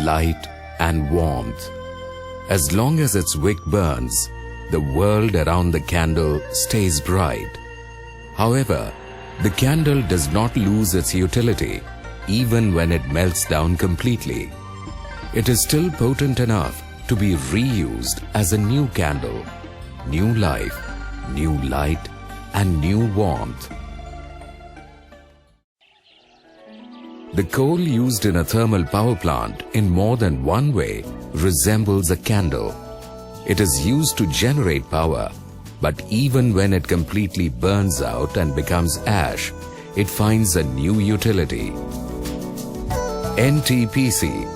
Light and warmth. As long as its wick burns, the world around the candle stays bright. However, the candle does not lose its utility even when it melts down completely. It is still potent enough to be reused as a new candle, new life, new light, and new warmth. The coal used in a thermal power plant in more than one way resembles a candle. It is used to generate power, but even when it completely burns out and becomes ash, it finds a new utility. NTPC,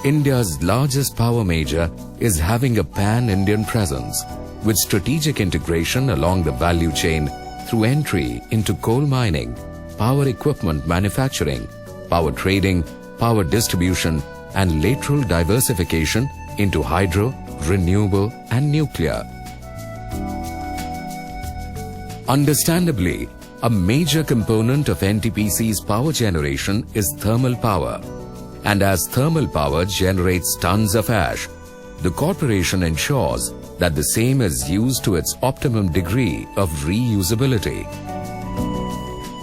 India's largest power major, is having a pan-Indian presence with strategic integration along the value chain through entry into coal mining, power equipment manufacturing, power trading, power distribution, and lateral diversification into hydro, renewable, and nuclear. Understandably, a major component of NTPC's power generation is thermal power. And as thermal power generates tons of ash, the corporation ensures that the same is used to its optimum degree of reusability.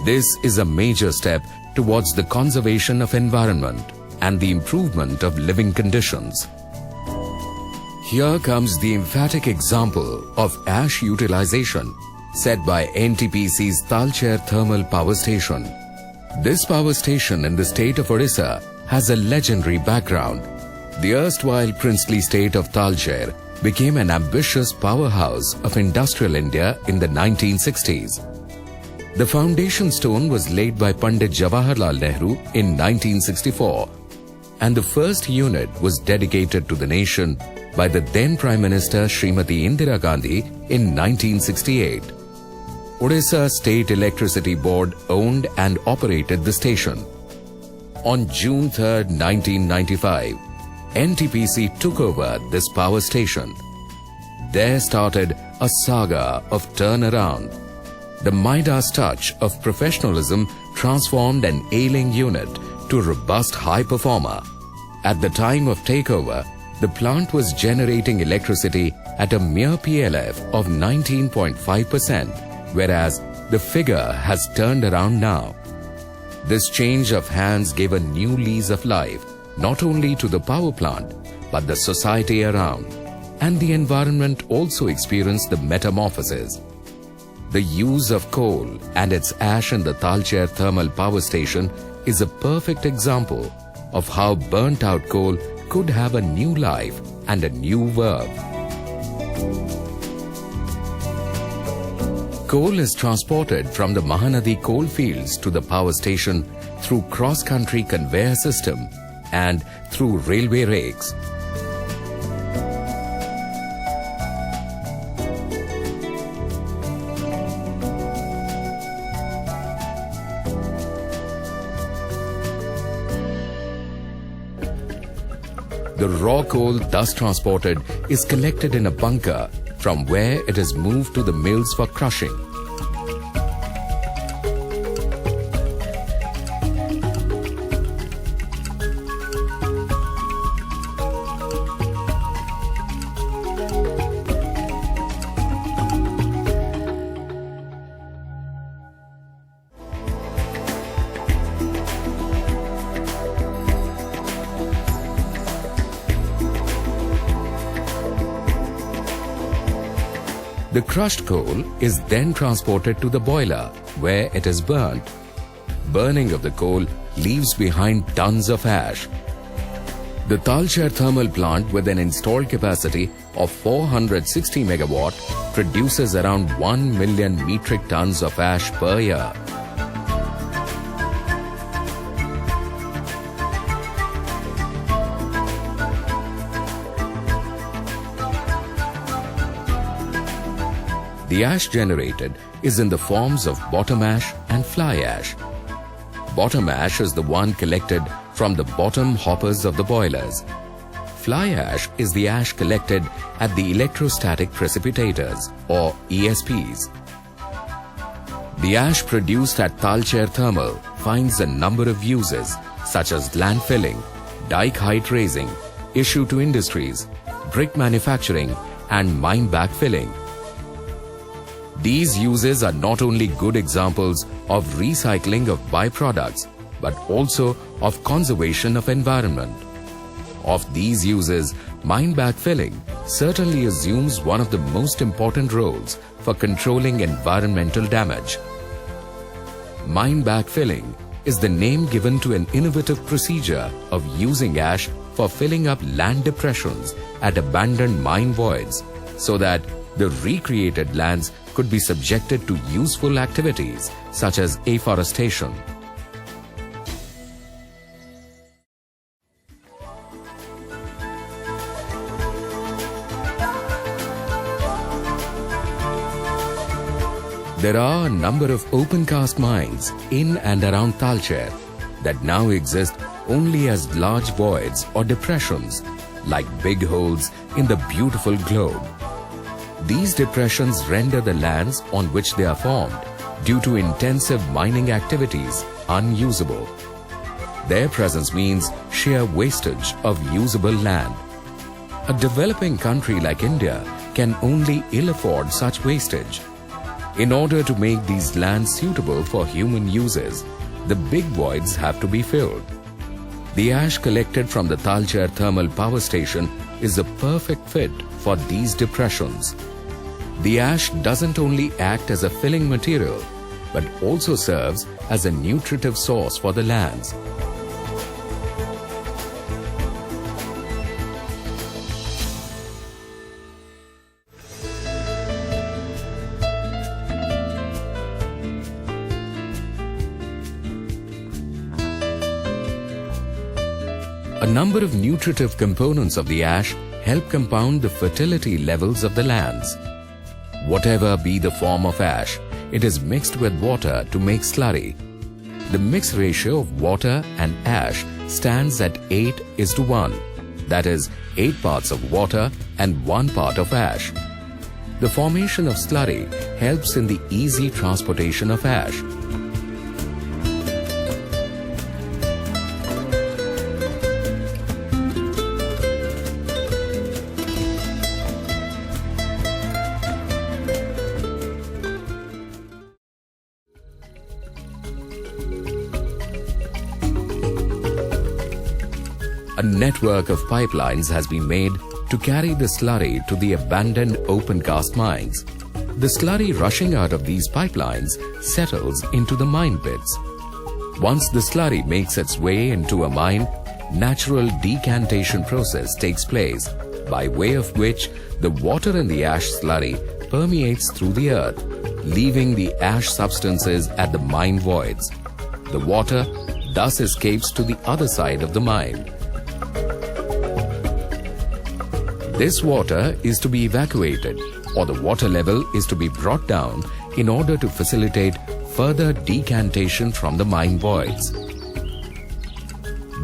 This is a major step towards the conservation of environment and the improvement of living conditions. Here comes the emphatic example of ash utilization set by NTPC's Talcher Thermal Power Station. This power station in the state of Odisha has a legendary background. The erstwhile princely state of Talcher became an ambitious powerhouse of industrial India in the 1960s. The foundation stone was laid by Pandit Jawaharlal Nehru in 1964, and the first unit was dedicated to the nation by the then Prime Minister Srimati Indira Gandhi in 1968. Odisha State Electricity Board owned and operated the station. On June 3, 1995, NTPC took over this power station. There started a saga of turnaround. The Midas touch of professionalism transformed an ailing unit to a robust high performer. At the time of takeover, the plant was generating electricity at a mere PLF of 19.5%, whereas the figure has turned around now. This change of hands gave a new lease of life, not only to the power plant, but the society around, and the environment also experienced the metamorphosis. The use of coal and its ash in the Talcher Thermal Power Station is a perfect example of how burnt-out coal could have a new life and a new verb. Coal is transported from the Mahanadi coal fields to the power station through cross-country conveyor system and through railway rakes. The raw coal thus transported is collected in a bunker from where it is moved to the mills for crushing. The crushed coal is then transported to the boiler where it is burnt. Burning of the coal leaves behind tons of ash. The Talcher thermal plant, with an installed capacity of 460 megawatt, produces around 1 million metric tons of ash per year. The ash generated is in the forms of bottom ash and fly ash. Bottom ash is the one collected from the bottom hoppers of the boilers. Fly ash is the ash collected at the electrostatic precipitators or ESPs. The ash produced at Talcher Thermal finds a number of uses such as land filling, dike height raising, issue to industries, brick manufacturing and mine backfilling. These uses are not only good examples of recycling of byproducts but also of conservation of environment. Of these uses, mine backfilling certainly assumes one of the most important roles for controlling environmental damage. Mine backfilling is the name given to an innovative procedure of using ash for filling up land depressions at abandoned mine voids so that the recreated lands could be subjected to useful activities such as afforestation. There are a number of open-cast mines in and around Talcher that now exist only as large voids or depressions, like big holes in the beautiful globe. These depressions render the lands on which they are formed, due to intensive mining activities, unusable. Their presence means sheer wastage of usable land. A developing country like India can only ill afford such wastage. In order to make these lands suitable for human uses, the big voids have to be filled. The ash collected from the Talcher Thermal Power Station is a perfect fit for these depressions. The ash doesn't only act as a filling material, but also serves as a nutritive source for the lands. A number of nutritive components of the ash help compound the fertility levels of the lands. Whatever be the form of ash, it is mixed with water to make slurry. The mix ratio of water and ash stands at 8:1, that is 8 parts of water and 1 part of ash. The formation of slurry helps in the easy transportation of ash. A network of pipelines has been made to carry the slurry to the abandoned open-cast mines. The slurry rushing out of these pipelines settles into the mine pits. Once the slurry makes its way into a mine, natural decantation process takes place, by way of which the water in the ash slurry permeates through the earth, leaving the ash substances at the mine voids. The water thus escapes to the other side of the mine. This water is to be evacuated, or the water level is to be brought down in order to facilitate further decantation from the mine voids.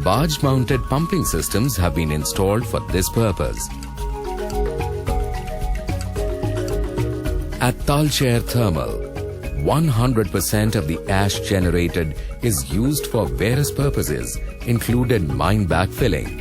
Barge-mounted pumping systems have been installed for this purpose. At Talcher Thermal, 100% of the ash generated is used for various purposes, including mine backfilling.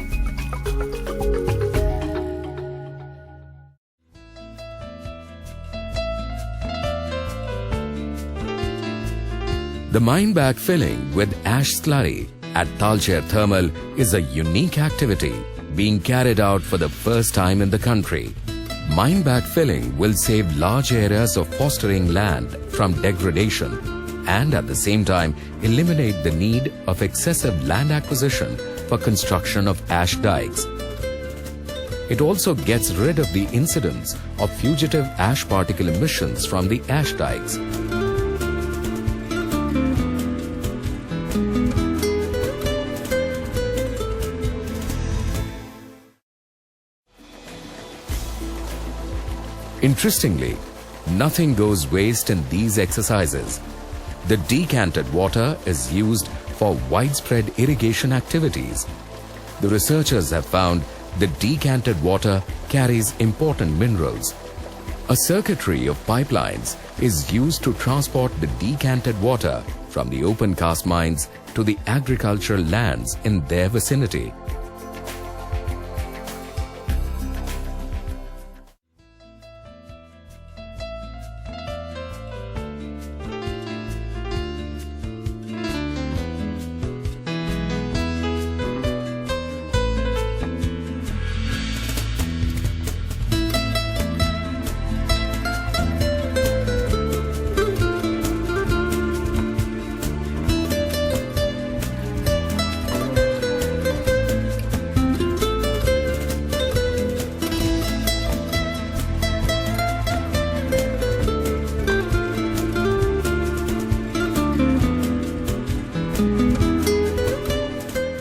The mine backfilling with ash slurry at Talcher Thermal is a unique activity being carried out for the first time in the country. Mine backfilling will save large areas of fostering land from degradation and at the same time eliminate the need of excessive land acquisition for construction of ash dikes. It also gets rid of the incidence of fugitive ash particle emissions from the ash dikes. Interestingly, nothing goes waste in these exercises. The decanted water is used for widespread irrigation activities. The researchers have found the decanted water carries important minerals. A circuitry of pipelines is used to transport the decanted water from the open cast mines to the agricultural lands in their vicinity.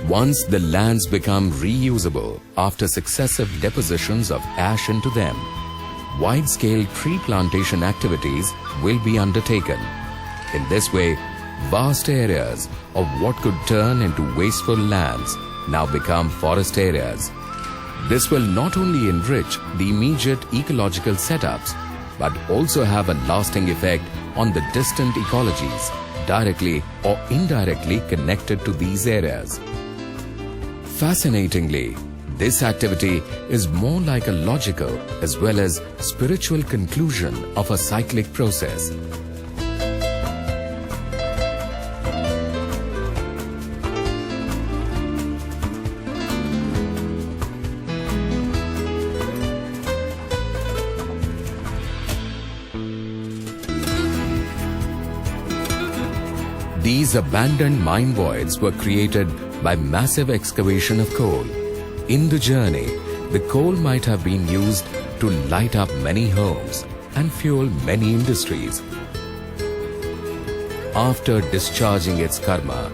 Once the lands become reusable after successive depositions of ash into them, wide-scale tree plantation activities will be undertaken. In this way, vast areas of what could turn into wasteful lands now become forest areas. This will not only enrich the immediate ecological setups, but also have a lasting effect on the distant ecologies directly or indirectly connected to these areas. Fascinatingly, this activity is more like a logical as well as spiritual conclusion of a cyclic process. These abandoned mine voids were created by massive excavation of coal. In the journey, the coal might have been used to light up many homes and fuel many industries. After discharging its karma,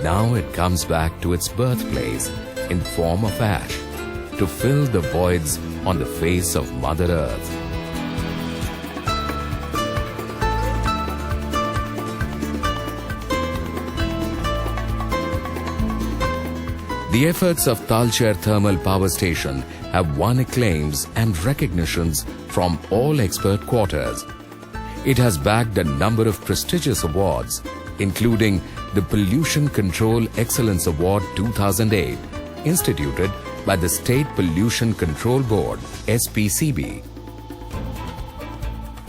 now it comes back to its birthplace in form of ash to fill the voids on the face of Mother Earth. The efforts of Talcher Thermal Power Station have won acclaims and recognitions from all expert quarters. It has bagged a number of prestigious awards, including the Pollution Control Excellence Award 2008, instituted by the State Pollution Control Board, SPCB.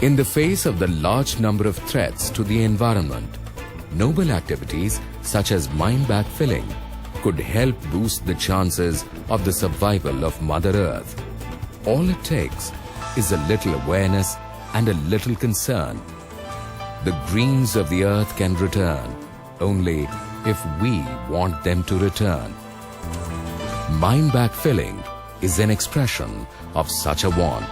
In the face of the large number of threats to the environment, noble activities such as mine backfilling could help boost the chances of the survival of Mother Earth. All it takes is a little awareness and a little concern. The greens of the earth can return only if we want them to return. Mine backfilling is an expression of such a want.